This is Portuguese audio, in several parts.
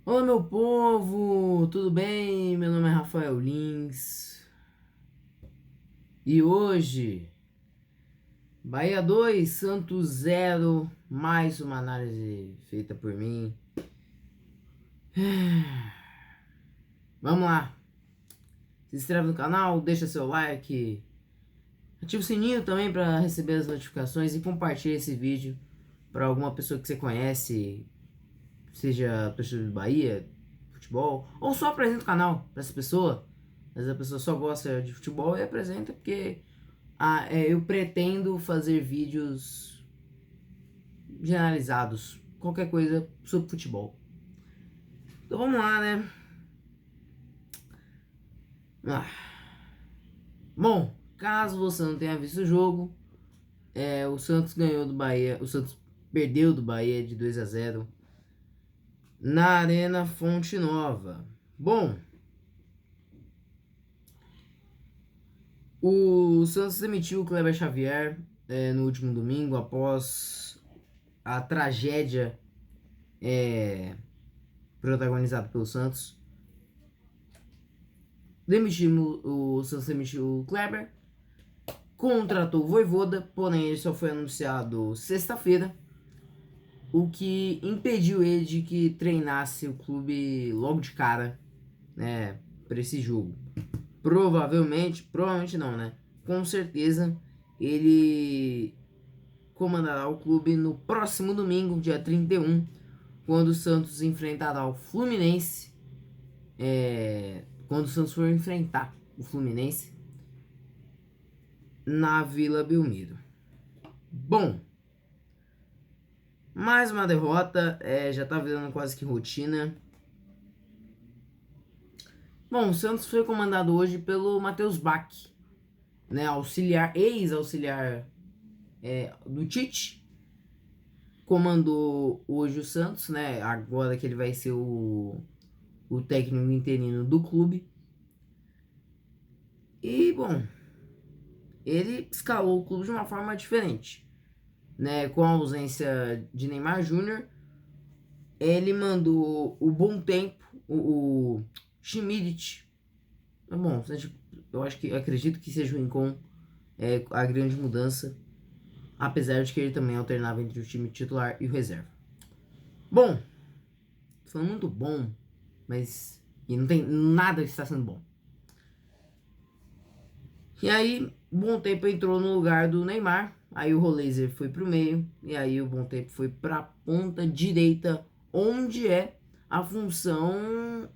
Olá, meu povo, tudo bem? Meu nome é Rafael Lins e hoje, Bahia 2, Santos 0, mais uma análise feita por mim. Vamos lá, se inscreve no canal, deixa seu like, ativa o sininho também para receber as notificações e compartilha esse vídeo para alguma pessoa que você conhece, seja torcedor do Bahia, futebol, ou só apresenta o canal para essa pessoa. Mas a pessoa só gosta de futebol e apresenta porque eu pretendo fazer vídeos generalizados, qualquer coisa sobre futebol. Então vamos lá, né? Ah. Bom, caso você não tenha visto o jogo, o Santos ganhou do Bahia, o Santos perdeu do Bahia de 2-0 na Arena Fonte Nova. Bom, o Santos demitiu o Kleber Xavier no último domingo após a tragédia protagonizada pelo Santos. O Santos demitiu o Kleber, contratou o Vojvoda, porém ele só foi anunciado sexta-feira, o que impediu ele de que treinasse o clube logo de cara, né, para esse jogo. Provavelmente não, né? Com certeza ele comandará o clube no próximo domingo, dia 31, quando o Santos enfrentará o Fluminense. Quando o Santos for enfrentar o Fluminense na Vila Belmiro. Bom, mais uma derrota, já tá virando quase que rotina. Bom, o Santos foi comandado hoje pelo Matheus Bach, né, ex-auxiliar do Tite. Comandou hoje o Santos, né, agora que ele vai ser o técnico interino do clube. E, bom, ele escalou o clube de uma forma diferente, né, com a ausência de Neymar Júnior. Ele mandou o Bom Tempo, o Schmidt. Bom, acredito que seja o Rincon a grande mudança, apesar de que ele também alternava entre o time titular e o reserva. Bom, tô falando muito bom, mas e não tem nada que está sendo bom. E aí, o Bom Tempo entrou no lugar do Neymar, aí o Roleiser foi pro meio, e aí o Bom Tempo foi pra ponta direita, onde é a função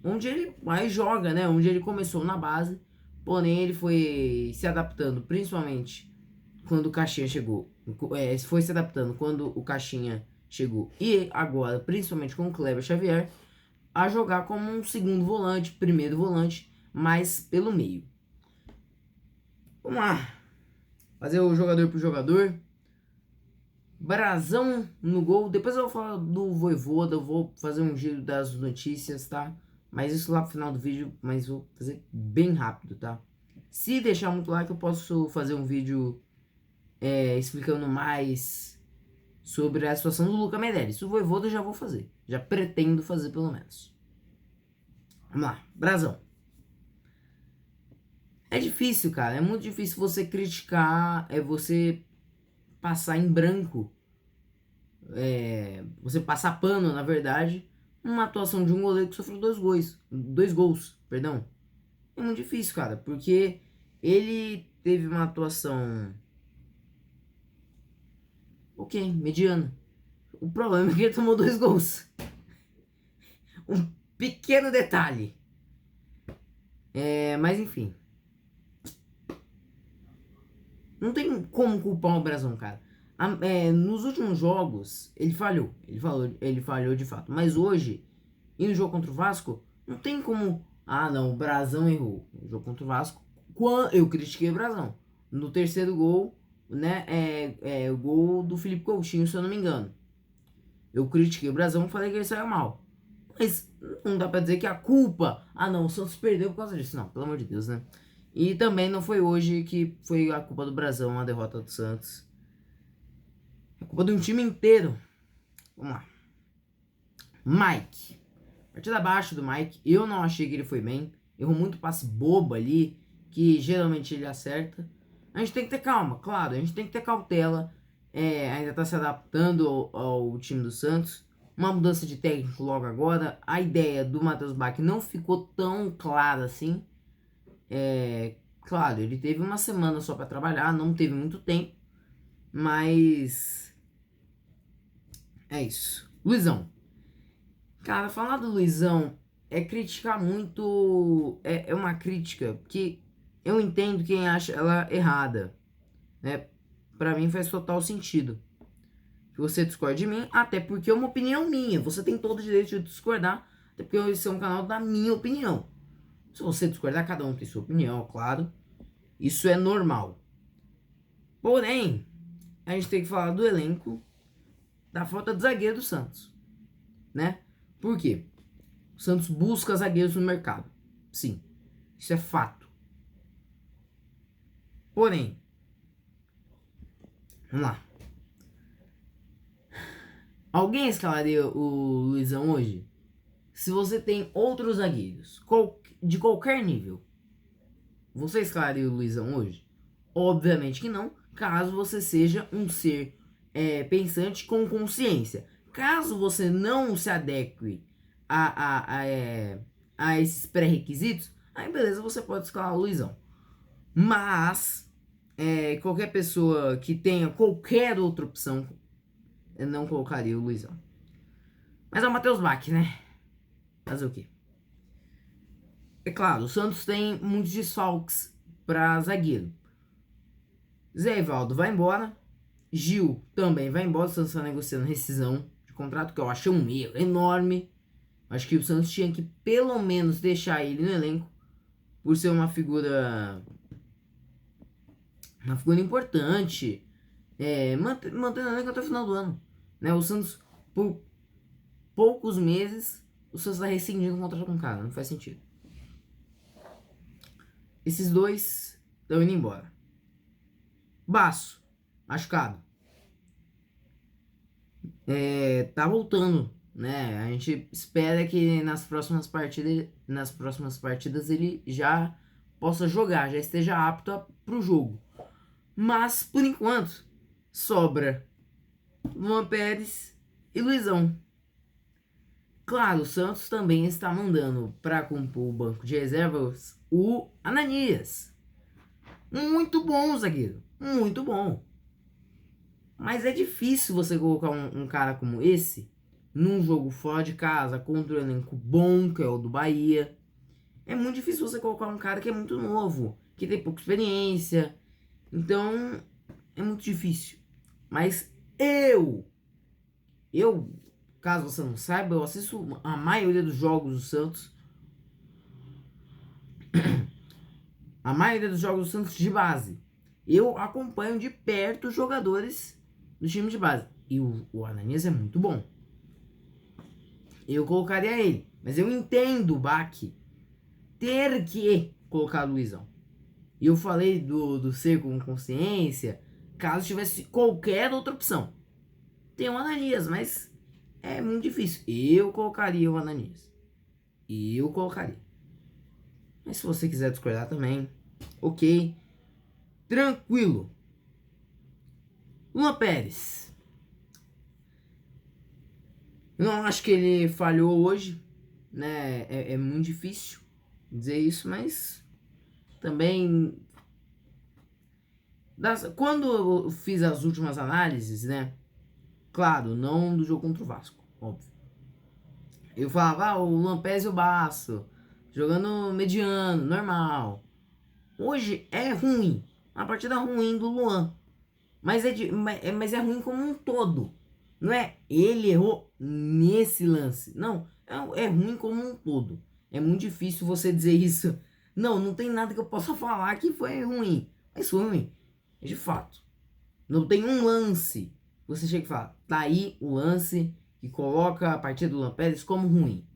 onde ele mais joga, né? Onde ele começou na base, porém ele foi se adaptando, principalmente quando o Caixinha chegou. Foi se adaptando quando o Caixinha chegou e agora, principalmente com o Kleber Xavier, a jogar como um segundo volante, primeiro volante, mas pelo meio. Vamos lá, fazer o jogador por jogador. Brazão no gol. Depois eu vou falar do Vojvoda, eu vou fazer um giro das notícias, tá? Mas isso lá pro final do vídeo, mas vou fazer bem rápido, tá? Se deixar muito like, eu posso fazer um vídeo explicando mais sobre a situação do Luca Meirelles. O Vojvoda eu já vou fazer. Já pretendo fazer, pelo menos. Vamos lá. Brazão. É difícil, cara. É muito difícil você criticar, você passar em branco, você passar pano, na verdade, uma atuação de um goleiro que sofreu dois gols, perdão. É muito difícil, cara, porque ele teve uma atuação, ok, mediana. O problema é que ele tomou dois gols. Um pequeno detalhe. Mas enfim. Não tem como culpar o Brasão, cara. Nos últimos jogos, ele falhou de fato. Mas hoje, e no jogo contra o Vasco, não tem como. Ah, não, o Brasão errou. No jogo contra o Vasco, eu critiquei o Brasão. No terceiro gol, né? O gol do Felipe Coutinho, se eu não me engano. Eu critiquei o Brasão e falei que ele saiu mal. Mas não dá pra dizer que a culpa. Ah, não, o Santos perdeu por causa disso. Não, pelo amor de Deus, né? E também não foi hoje que foi a culpa do Brasão, a derrota do Santos. É culpa de um time inteiro. Vamos lá. Mike. Partida abaixo do Mike. Eu não achei que ele foi bem. Errou muito passe bobo ali, que geralmente ele acerta. A gente tem que ter calma, claro. A gente tem que ter cautela. Ainda tá se adaptando ao time do Santos. Uma mudança de técnico logo agora. A ideia do Matheus Bach não ficou tão clara assim. Claro, ele teve uma semana só para trabalhar. Não teve muito tempo. Mas... é isso. Luizão. Cara, falar do Luizão é criticar muito. É uma crítica que eu entendo quem acha ela errada, né? Pra mim faz total sentido que você discorde de mim, até porque é uma opinião minha. Você tem todo o direito de discordar, até porque esse é um canal da minha opinião. Se você discordar, cada um tem sua opinião, claro. Isso é normal. Porém, a gente tem que falar do elenco, da falta de zagueiro do Santos, né? Por quê? O Santos busca zagueiros no mercado. Sim, isso é fato. Porém, vamos lá. Alguém escalaria o Luizão hoje? Se você tem outros zagueiros de qualquer nível, você escalaria o Luizão hoje? Obviamente que não, caso você seja um ser pensante com consciência. Caso você não se adeque a esses pré-requisitos, aí beleza, você pode escalar o Luizão. Mas qualquer pessoa que tenha qualquer outra opção, eu não colocaria o Luizão. Mas é o Matheus Bach, né? Fazer o quê? É claro, o Santos tem muitos desfalques para zagueiro. Zé Ivaldo vai embora. Gil também vai embora. O Santos está negociando rescisão de contrato, que eu acho um erro enorme. Acho que o Santos tinha que pelo menos deixar ele no elenco, por ser uma figura importante, mantendo o elenco até o final do ano, né? O Santos, por poucos meses, o Santos está rescindindo o contrato com o cara, não faz sentido. Esses dois estão indo embora. Baço, machucado, tá voltando, né? A gente espera que nas próximas partidas ele já possa jogar, já esteja apto pro jogo. Mas, por enquanto, sobra Luan Pérez e Luizão. Claro, o Santos também está mandando para compor o banco de reservas o Ananias. Muito bom, zagueiro. Muito bom. Mas é difícil você colocar um cara como esse num jogo fora de casa contra um elenco bom, que é o do Bahia. É muito difícil você colocar um cara que é muito novo, que tem pouca experiência. Então, é muito difícil. Mas caso você não saiba, eu assisto a maioria dos jogos do Santos. A maioria dos jogos do Santos de base. Eu acompanho de perto os jogadores do time de base. E o Ananias é muito bom. Eu colocaria ele. Mas eu entendo o Bach ter que colocar o Luizão. E eu falei do ser com consciência, caso tivesse qualquer outra opção. Tem o Ananias, mas é muito difícil. Eu colocaria o Ananias. Eu colocaria. Mas se você quiser discordar também, ok. Tranquilo. Luan Pérez. Eu não acho que ele falhou hoje, né? É muito difícil dizer isso, mas também quando eu fiz as últimas análises, né? Claro, não do jogo contra o Vasco, óbvio. Eu falava, o Luan Pérez e o Baço, jogando mediano, normal. Hoje é ruim, uma partida ruim do Luan. Mas mas é ruim como um todo. Não é ele errou nesse lance. Não, é ruim como um todo. É muito difícil você dizer isso. Não tem nada que eu possa falar que foi ruim. Mas foi ruim. De fato. Não tem um lance. Você chega e fala, tá aí o lance que coloca a partida do Luan Pérez como ruim.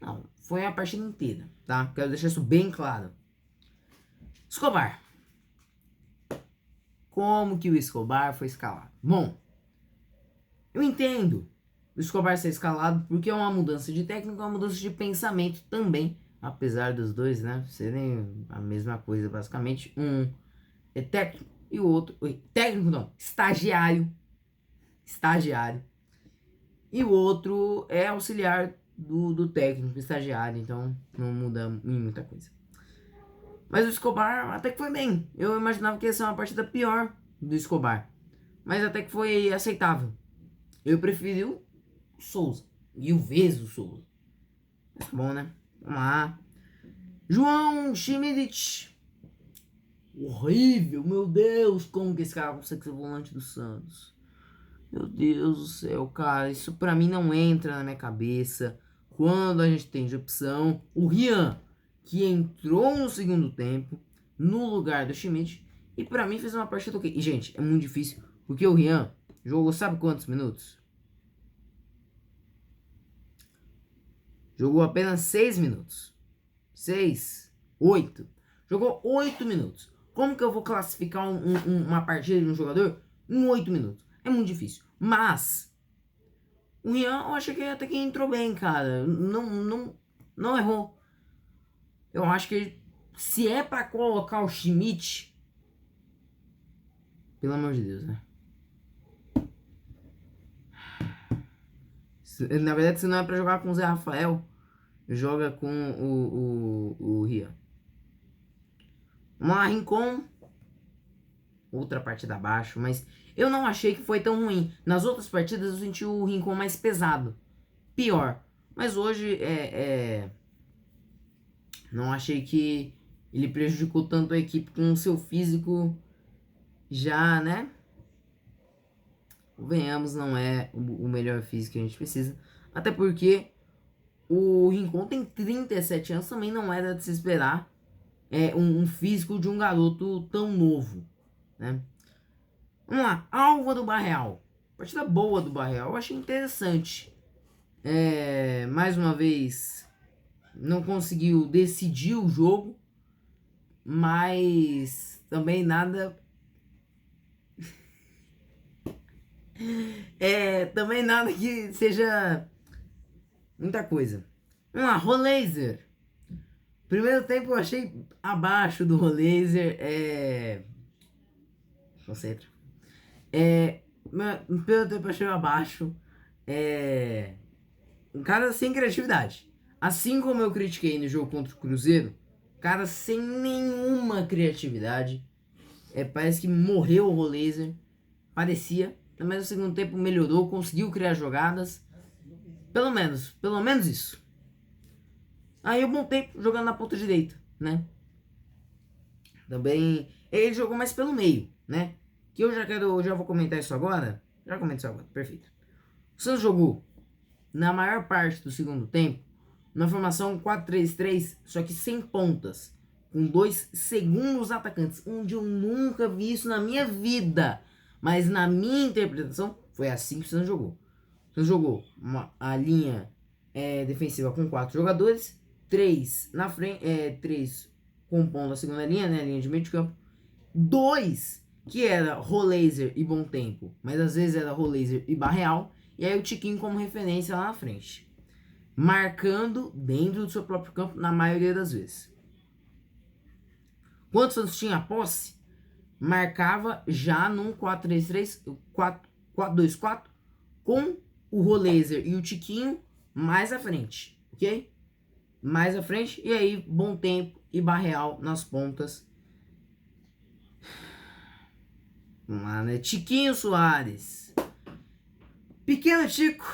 Não, foi a partida inteira, tá? Quero deixar isso bem claro. Escobar. Como que o Escobar foi escalado? Bom, eu entendo o Escobar ser escalado, porque é uma mudança de técnico, é uma mudança de pensamento também, apesar dos dois, né, serem a mesma coisa basicamente. Um é técnico e o outro, técnico não, estagiário, e o outro é auxiliar do técnico, estagiário, então não muda em muita coisa. Mas o Escobar até que foi bem. Eu imaginava que ia ser uma partida pior do Escobar, mas até que foi aceitável. Eu preferi o Souza, mil vezes o Souza. Mas tá bom, né? Vamos lá. João Schmidt. Horrível, meu Deus, como que esse cara consegue ser volante do Santos? Meu Deus do céu, cara, isso pra mim não entra na minha cabeça. Quando a gente tem de opção, o Rian, que entrou no segundo tempo, no lugar do Schmidt, e pra mim fez uma partida ok. E, gente, é muito difícil, porque o Rian jogou sabe quantos minutos? Jogou apenas 6 minutos. 6, 8. Jogou 8 minutos. Como que eu vou classificar uma partida de um jogador em 8 minutos? É muito difícil. Mas o Rian, eu achei que até que entrou bem, cara. Não errou. Eu acho que se é pra colocar o Schmidt, pelo amor de Deus, né? Na verdade, se não é pra jogar com o Zé Rafael, joga com o Rian. Vamos lá, Rincon. Outra partida abaixo, mas eu não achei que foi tão ruim. Nas outras partidas eu senti o Rincon mais pesado. Pior. Mas hoje não achei que ele prejudicou tanto a equipe com o seu físico já, né? Venhamos, não é o melhor físico que a gente precisa. Até porque o Rincon tem 37 anos, também não era de se esperar um físico de um garoto tão novo, né? Vamos lá, Álvaro Barreal. Partida boa do Barreal, eu achei interessante. Mais uma vez, não conseguiu decidir o jogo, mas também nada. Também nada que seja muita coisa. Vamos lá, Rolaser. Primeiro tempo eu achei abaixo do Rolaser. Concentra. No primeiro tempo eu achei abaixo. Um cara sem criatividade. Assim como eu critiquei no jogo contra o Cruzeiro, cara sem nenhuma criatividade. Parece que morreu o Rolaser. Parecia. Mas no segundo tempo melhorou, conseguiu criar jogadas. Pelo menos isso. Aí o Bom Tempo jogando na ponta direita, né? Também ele jogou mais pelo meio, né? Que eu já vou comentar isso agora. Já comento isso agora, perfeito. O Santos jogou na maior parte do segundo tempo na formação 4-3-3, só que sem pontas, com 2 segundos atacantes, onde eu nunca vi isso na minha vida. Mas na minha interpretação, foi assim que o Santos jogou. O Santos jogou a linha defensiva com 4 jogadores, 3 na frente, 3 compondo a segunda linha, né, a linha de meio de campo, 2 que era Rolaser e Bom Tempo, mas às vezes era Rolaser e Barreal, e aí o Tiquinho como referência lá na frente, marcando dentro do seu próprio campo na maioria das vezes. Quando o Santos tinha a posse, marcava já num 4-3-3, 4-2-4, com o Rolaser e o Tiquinho mais à frente, ok? Mais à frente, e aí Bom Tempo e Barreal nas pontas. Vamos lá, né? Tiquinho Soares. Pequeno Tico.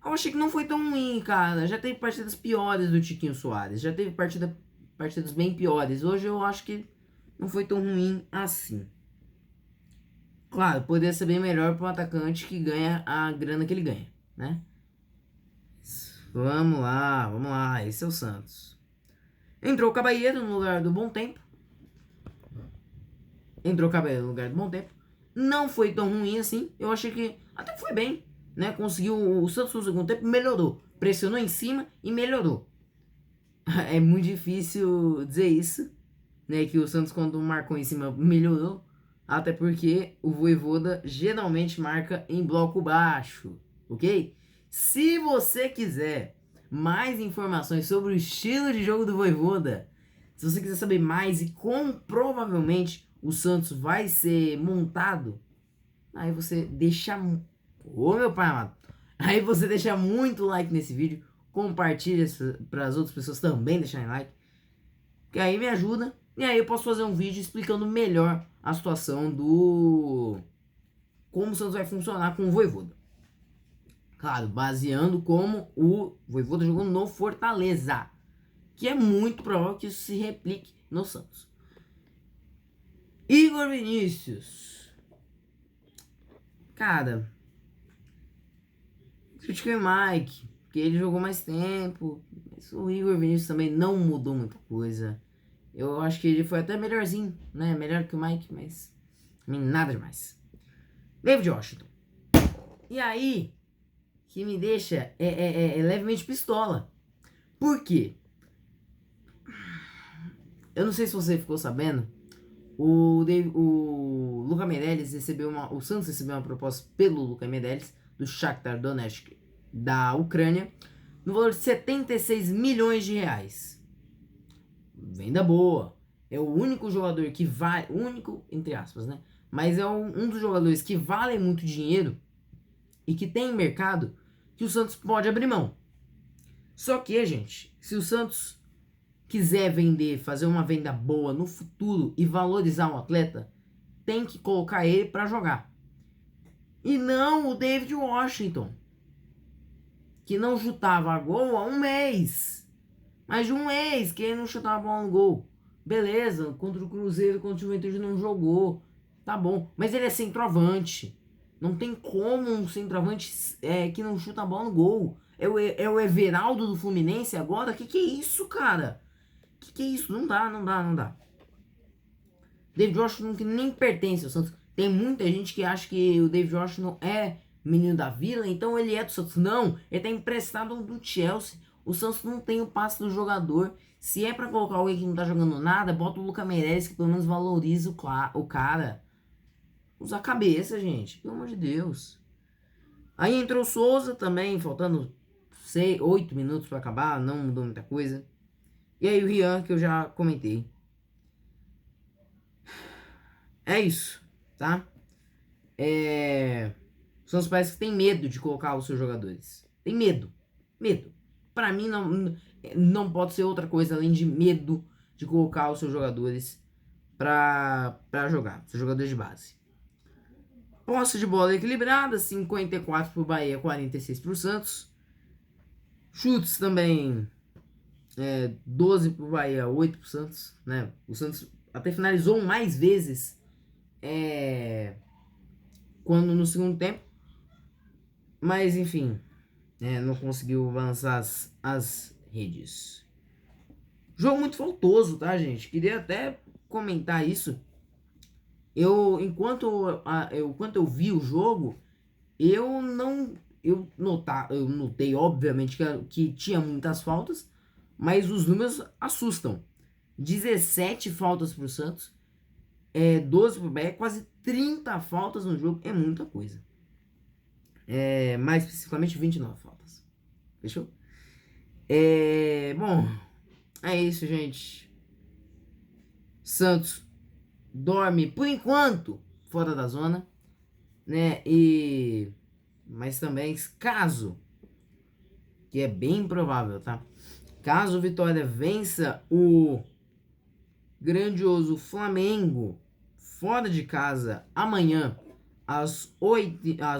Eu achei que não foi tão ruim, cara. Já teve partidas piores do Tiquinho Soares. Já teve partidas bem piores. Hoje eu acho que não foi tão ruim assim. Claro, poderia ser bem melhor para um atacante que ganha a grana que ele ganha, né? Vamos lá. Esse é o Santos. Entrou o Caballero no lugar do Bom Tempo. Não foi tão ruim assim. Eu achei que até foi bem, né? Conseguiu. O Santos no segundo tempo melhorou. Pressionou em cima e melhorou. É muito difícil dizer isso, né? Que o Santos, quando marcou em cima, melhorou. Até porque o Vojvoda geralmente marca em bloco baixo. ok? Se você quiser mais informações sobre o estilo de jogo do Vojvoda, se você quiser saber mais e como provavelmente o Santos vai ser montado, aí você deixa... Ô meu pai amado! Aí você deixa muito like nesse vídeo, compartilha para as outras pessoas também deixarem like, que aí me ajuda, e aí eu posso fazer um vídeo explicando melhor a situação do... como o Santos vai funcionar com o Vojvoda. Claro, baseando como o Vojvoda jogou no Fortaleza, que é muito provável que isso se replique no Santos. Igor Vinícius. Cara, critiquei o Mike, porque ele jogou mais tempo. Mas o Igor Vinícius também não mudou muita coisa. Eu acho que ele foi até melhorzinho, né? Melhor que o Mike, mas nada demais. David Washington. E aí, que me deixa levemente pistola. Por quê? Eu não sei se você ficou sabendo, o Luca Meireles recebeu o Santos recebeu uma proposta pelo Luca Meireles do Shakhtar Donetsk da Ucrânia no valor de 76 milhões de reais. Venda boa. É o único jogador que vale, único entre aspas, né? Mas é um dos jogadores que vale muito dinheiro e que tem mercado que o Santos pode abrir mão. Só que, gente, se o Santos quiser vender, fazer uma venda boa no futuro e valorizar o atleta, tem que colocar ele para jogar. E não o David Washington, que não chutava gol há um mês. Mais de um mês que ele não chutava a bola no gol. Beleza, contra o Cruzeiro, contra o Juventude não jogou. Tá bom, mas ele é centroavante. Não tem como um centroavante que não chuta a bola no gol. É o Everaldo do Fluminense agora? Que é isso, cara? Que é isso? Não dá. David Washington que nem pertence ao Santos. Tem muita gente que acha que o David Washington é menino da Vila, então ele é do Santos. Não, ele tá emprestado do Chelsea. O Santos não tem o passe do jogador. Se é pra colocar alguém que não tá jogando nada, bota o Luca Meireles, que pelo menos valoriza o cara. Usa a cabeça, gente. Pelo amor de Deus. Aí entrou o Souza também, faltando 8 minutos pra acabar. Não mudou muita coisa. E aí o Rian, que eu já comentei. É isso, tá? O Santos parece que tem medo de colocar os seus jogadores. Tem medo. Medo. Pra mim não pode ser outra coisa além de medo de colocar os seus jogadores pra jogar. Seus jogadores de base. Posse de bola equilibrada, 54 pro Bahia, 46 pro Santos. Chutes também, 12 pro Bahia, 8 pro Santos, né? O Santos até finalizou mais vezes quando no segundo tempo. Mas enfim, não conseguiu avançar as redes. Jogo muito faltoso, tá, gente? Queria até comentar isso. Enquanto eu vi o jogo, eu notei obviamente que tinha muitas faltas, mas os números assustam. 17 faltas pro Santos, 12 pro Bahia, quase 30 faltas no jogo, é muita coisa. Mais especificamente 29 faltas. Fechou? Bom, é isso, gente. Santos dorme por enquanto fora da zona, né? Mas também caso, que é bem provável, tá? Caso o Vitória vença o grandioso Flamengo fora de casa amanhã às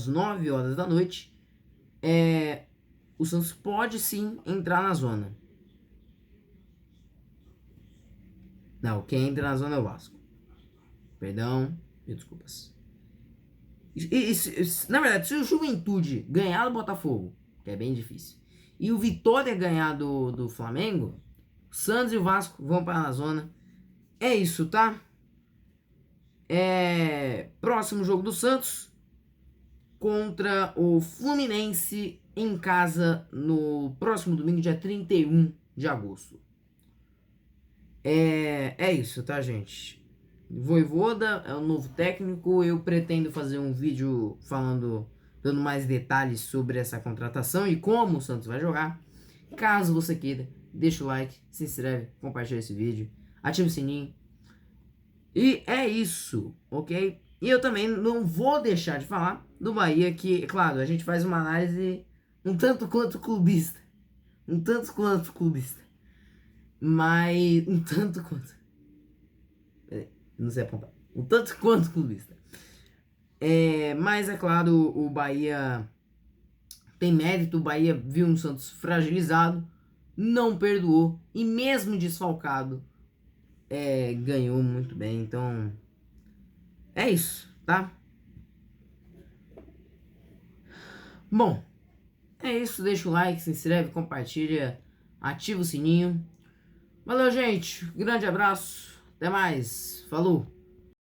9 horas da noite, o Santos pode sim entrar na zona. Não, quem entra na zona é o Vasco. Perdão, mil desculpas. Na verdade, se o Juventude ganhar do Botafogo, que é bem difícil, e o Vitória ganhar do Flamengo, o Santos e o Vasco vão para a zona. É isso, tá? Próximo jogo do Santos contra o Fluminense em casa no próximo domingo, dia 31 de agosto. É isso, tá, gente? Vojvoda é o novo técnico. Eu pretendo fazer um vídeo falando dando mais detalhes sobre essa contratação e como o Santos vai jogar. Caso você queira, deixa o like, se inscreve, compartilha esse vídeo, ativa o sininho. E é isso, ok? E eu também não vou deixar de falar do Bahia, que, claro, a gente faz uma análise um tanto quanto clubista. Um tanto quanto clubista. Mas. Um tanto quanto. Não sei apontar. Um tanto quanto clubista. Mas é claro, o Bahia tem mérito. O Bahia viu um Santos fragilizado, não perdoou. E mesmo desfalcado, ganhou muito bem. Então. É isso, tá? Bom, é isso. Deixa o like, se inscreve, compartilha, ativa o sininho. Valeu, gente. Grande abraço. Até mais. Falou.